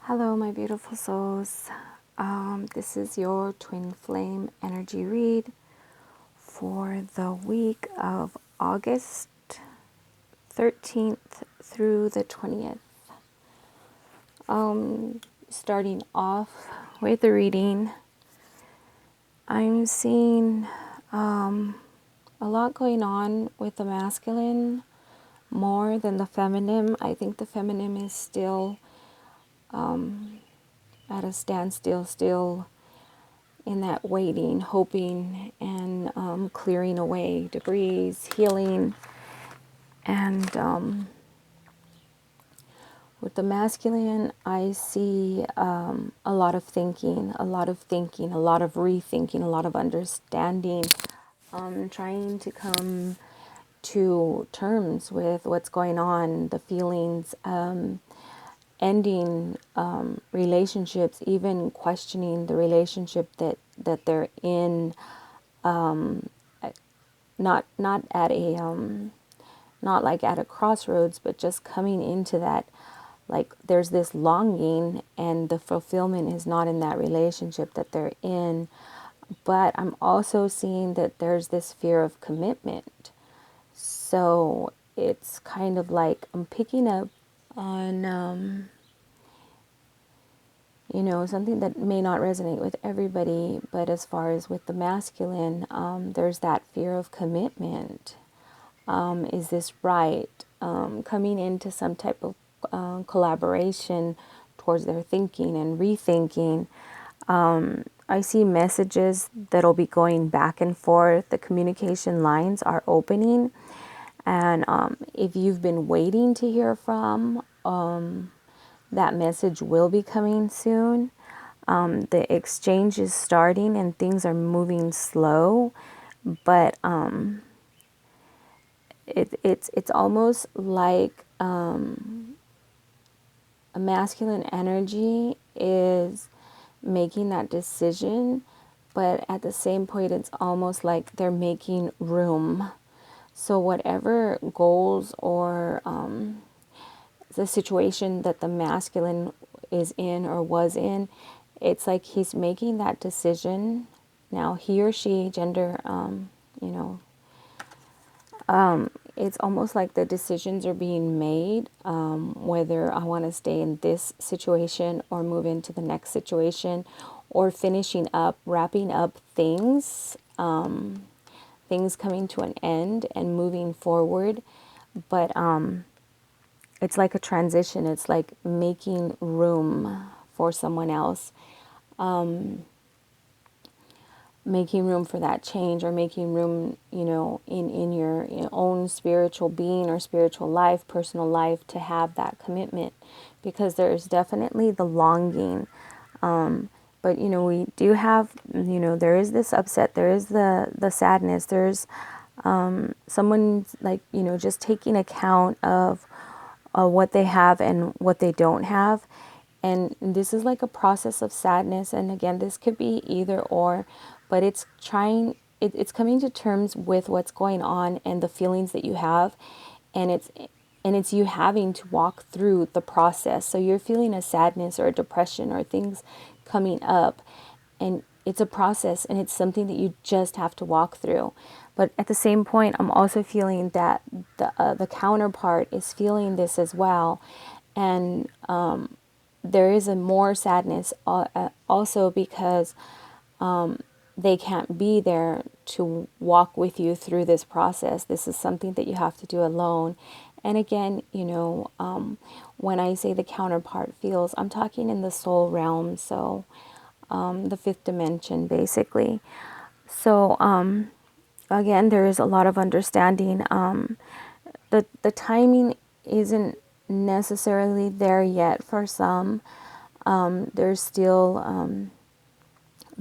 Hello, my beautiful souls. This is your twin flame energy read for the week of August 13th through the 20th. Starting off with the reading, I'm seeing a lot going on with the masculine more than the feminine. I think the feminine is still at a standstill, still in that waiting, hoping, and clearing away debris, healing. And with the masculine, I see a lot of thinking, a lot of thinking, a lot of rethinking, a lot of understanding, trying to come to terms with what's going on, the feelings, ending relationships, even questioning the relationship that they're in, not at a not like at a crossroads, but just coming into that, like there's this longing and the fulfillment is not in that relationship that they're in. But I'm also seeing that there's this fear of commitment. So it's kind of like I'm picking up on something that may not resonate with everybody, but as far as with the masculine, there's that fear of commitment. Is this right? Coming into some type of collaboration towards their thinking and rethinking. I see messages that'll be going back and forth. The communication lines are opening. And if you've been waiting to hear from, that message will be coming soon. The exchange is starting and things are moving slow, but it's almost like a masculine energy is making that decision, but at the same point, it's almost like they're making room. So whatever goals or the situation that the masculine is in or was in, it's like he's making that decision. Now, he or she, gender, it's almost like the decisions are being made, whether I want to stay in this situation or move into the next situation, or finishing up, wrapping up things, things coming to an end and moving forward. But it's like a transition. It's like making room for someone else, making room for that change, or making room, in your own spiritual being or spiritual life, personal life, to have that commitment, because there's definitely the longing. But, we do have, there is this upset, there is the sadness, there's someone like, just taking account of what they have and what they don't have. And this is like a process of sadness. And again, this could be either or, but it's it's coming to terms with what's going on and the feelings that you have. And it's you having to walk through the process. So you're feeling a sadness or a depression or things coming up, and it's a process and it's something that you just have to walk through. But at the same point, I'm also feeling that the counterpart is feeling this as well. And there is a more sadness also because they can't be there to walk with you through this process. This is something that you have to do alone. And again, when I say the counterpart feels, I'm talking in the soul realm. So the fifth dimension, basically. So again, there is a lot of understanding. The timing isn't necessarily there yet for some. There's still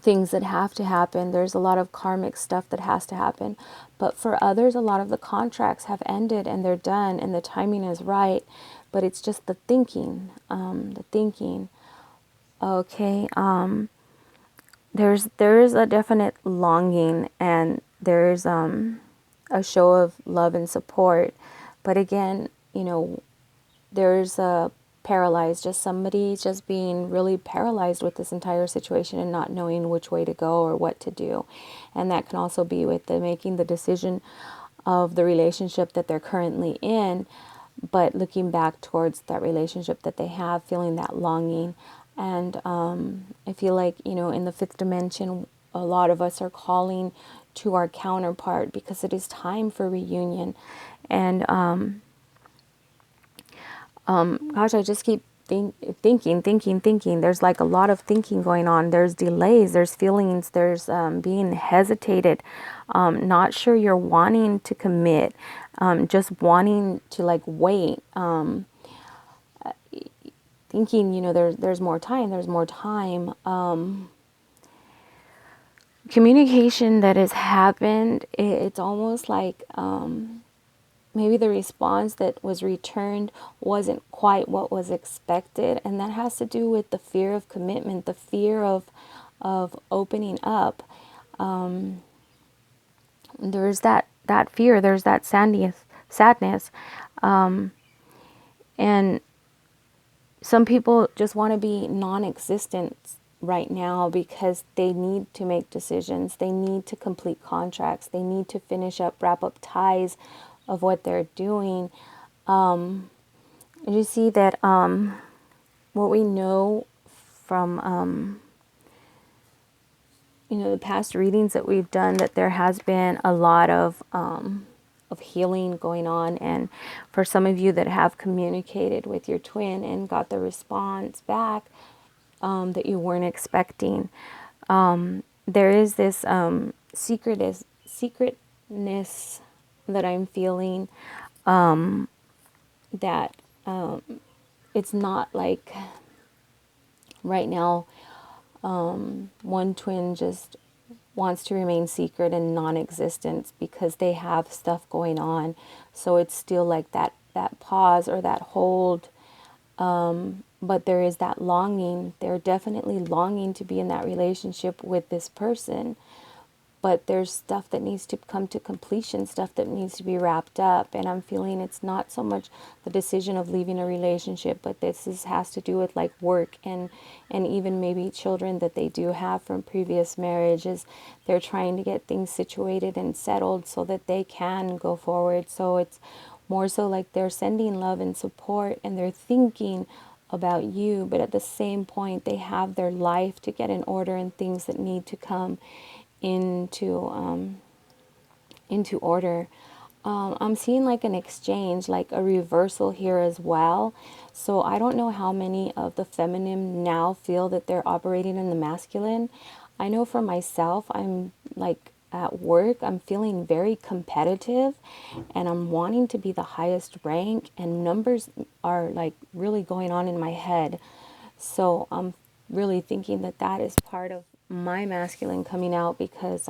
things that have to happen. There's a lot of karmic stuff that has to happen. But for others, a lot of the contracts have ended and they're done and the timing is right. But it's just the thinking, Okay, there's a definite longing, and there's a show of love and support. But again, there's a paralyzed, just somebody just being really paralyzed with this entire situation and not knowing which way to go or what to do. And that can also be with the making the decision of the relationship that they're currently in, but looking back towards that relationship that they have, feeling that longing. And I feel like, in the fifth dimension, a lot of us are calling to our counterpart because it is time for reunion. And gosh, I just keep thinking. There's like a lot of thinking going on. There's delays, there's feelings, there's being hesitated, not sure you're wanting to commit, just wanting to like wait, thinking, there's more time, communication that has happened. It's almost like maybe the response that was returned wasn't quite what was expected, and that has to do with the fear of commitment, the fear of opening up. There's that fear, there's that sadness, and some people just want to be non-existent right now because they need to make decisions, they need to complete contracts, they need to wrap up ties of what they're doing. You see that what we know from the past readings that we've done, that there has been a lot of healing going on. And for some of you that have communicated with your twin and got the response back that you weren't expecting, there is this secretness that I'm feeling, that it's not like right now one twin just wants to remain secret and non-existent because they have stuff going on. So it's still like that pause or that hold. But there is that longing. They're definitely longing to be in that relationship with this person. But there's stuff that needs to come to completion, stuff that needs to be wrapped up. And I'm feeling it's not so much the decision of leaving a relationship, but has to do with like work and even maybe children that they do have from previous marriages. They're trying to get things situated and settled so that they can go forward. So it's more so like they're sending love and support, and they're thinking about you, but at the same point they have their life to get in order and things that need to come into order. I'm seeing like an exchange, like a reversal here as well. So I don't know how many of the feminine now feel that they're operating in the masculine. I know for myself, I'm like at work, I'm feeling very competitive and I'm wanting to be the highest rank, and numbers are like really going on in my head. So I'm really thinking that is part of my masculine coming out, because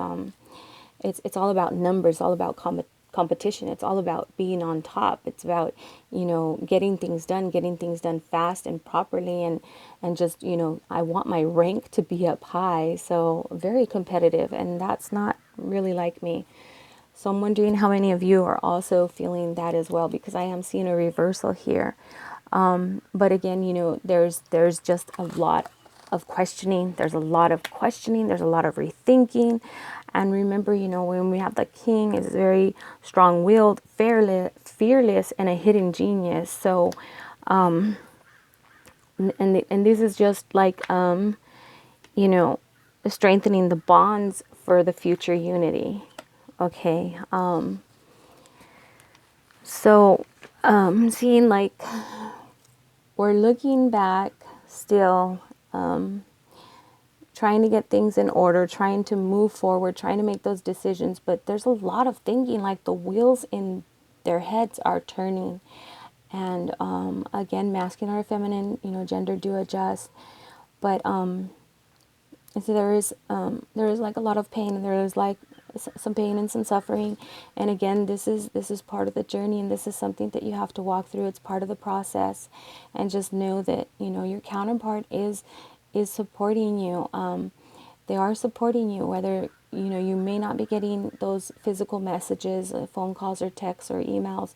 it's all about numbers, all about competition. It's all about being on top. It's about getting things done fast and properly, and just I want my rank to be up high. So very competitive, and that's not really like me. So I'm wondering how many of you are also feeling that as well, because I am seeing a reversal here. But again, there's just a lot of questioning. There's a lot of questioning. There's a lot of rethinking. And remember, when we have the king, is very strong-willed, fearless, and a hidden genius. So, and this is just like, strengthening the bonds for the future unity. Okay. So, seeing like we're looking back still, trying to get things in order, trying to move forward, trying to make those decisions. But there's a lot of thinking, like the wheels in their heads are turning. And again, masculine or feminine, gender do adjust. But so there is like a lot of pain, and there is like some pain and some suffering. And again, this is part of the journey, and this is something that you have to walk through. It's part of the process. And just know that your counterpart is supporting you. They are supporting you, whether you may not be getting those physical messages, phone calls or texts or emails,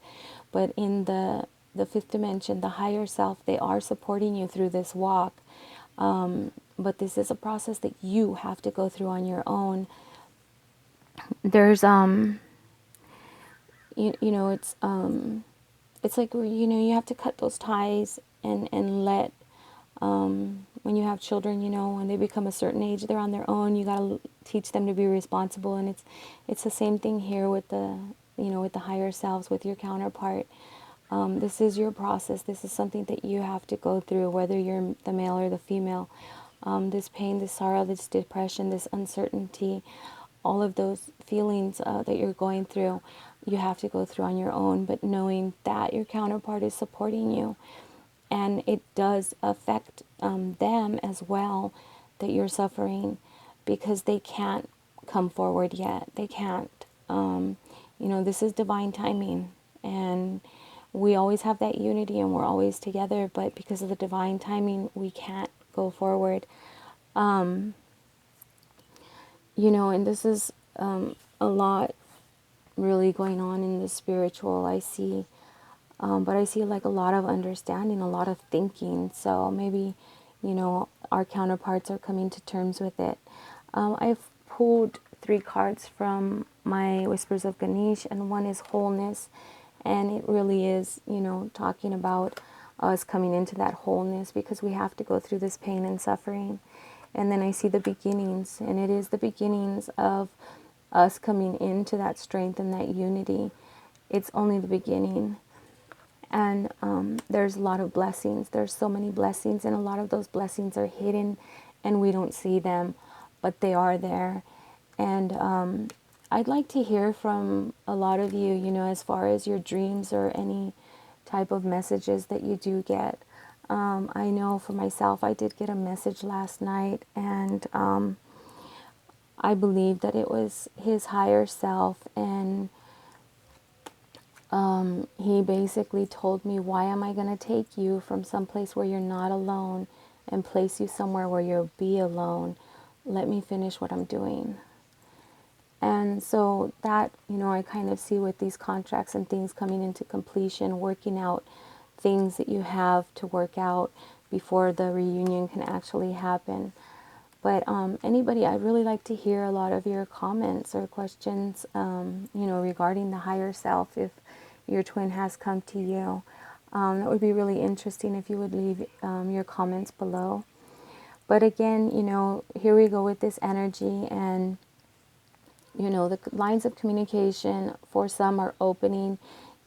but in the the fifth dimension, the higher self, they are supporting you through this walk. But this is a process that you have to go through on your own. There's it's like, you have to cut those ties and let, when you have children, when they become a certain age, they're on their own. You got to teach them to be responsible, and it's the same thing here with the, with the higher selves, with your counterpart. This is your process. This is something that you have to go through, whether you're the male or the female. This pain, this sorrow, this depression, this uncertainty, all of those feelings that you're going through, you have to go through on your own, but knowing that your counterpart is supporting you. And it does affect them as well, that you're suffering, because they can't come forward yet. They can't. This is divine timing. And we always have that unity and we're always together, but because of the divine timing, we can't go forward. And this is a lot really going on in the spiritual, I see. But I see like a lot of understanding, a lot of thinking. So maybe, our counterparts are coming to terms with it. I've pulled 3 cards from my Whispers of Ganesh, and one is Wholeness. And it really is, talking about us coming into that wholeness, because we have to go through this pain and suffering. And then I see the beginnings, and it is the beginnings of us coming into that strength and that unity. It's only the beginning. And there's a lot of blessings. There's so many blessings, and a lot of those blessings are hidden and we don't see them, but they are there. And I'd like to hear from a lot of you, as far as your dreams or any type of messages that you do get. I know for myself, I did get a message last night, and I believe that it was his higher self, and he basically told me, why am I going to take you from someplace where you're not alone and place you somewhere where you'll be alone? Let me finish what I'm doing. And so that, I kind of see with these contracts and things coming into completion, working out things that you have to work out before the reunion can actually happen. But anybody, I'd really like to hear a lot of your comments or questions, regarding the higher self, if your twin has come to you. That would be really interesting if you would leave your comments below. But again, here we go with this energy, and the lines of communication for some are opening,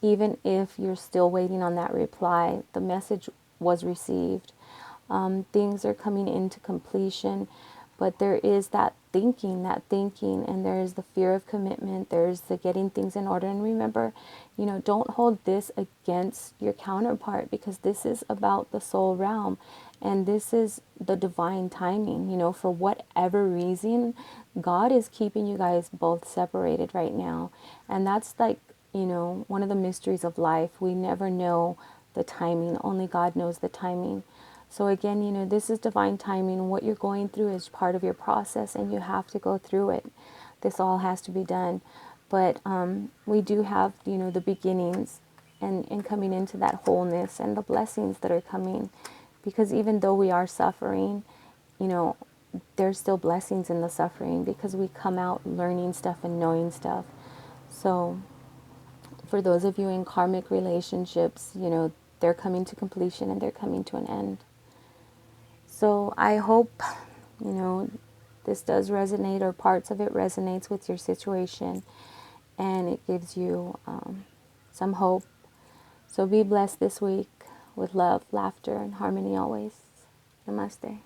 even if you're still waiting on that reply. The message was received. Things are coming into completion, but there is that thinking, and there is the fear of commitment. There's the getting things in order. And remember, don't hold this against your counterpart, because this is about the soul realm, and this is the divine timing. For whatever reason, God is keeping you guys both separated right now. And that's like, one of the mysteries of life. We never know the timing. Only God knows the timing. So again, this is divine timing. What you're going through is part of your process, and you have to go through it. This all has to be done. But we do have, the beginnings and coming into that wholeness and the blessings that are coming. Because even though we are suffering, there's still blessings in the suffering, because we come out learning stuff and knowing stuff. So for those of you in karmic relationships, they're coming to completion and they're coming to an end. So I hope, this does resonate, or parts of it resonates with your situation, and it gives you some hope. So be blessed this week with love, laughter, and harmony always. Namaste.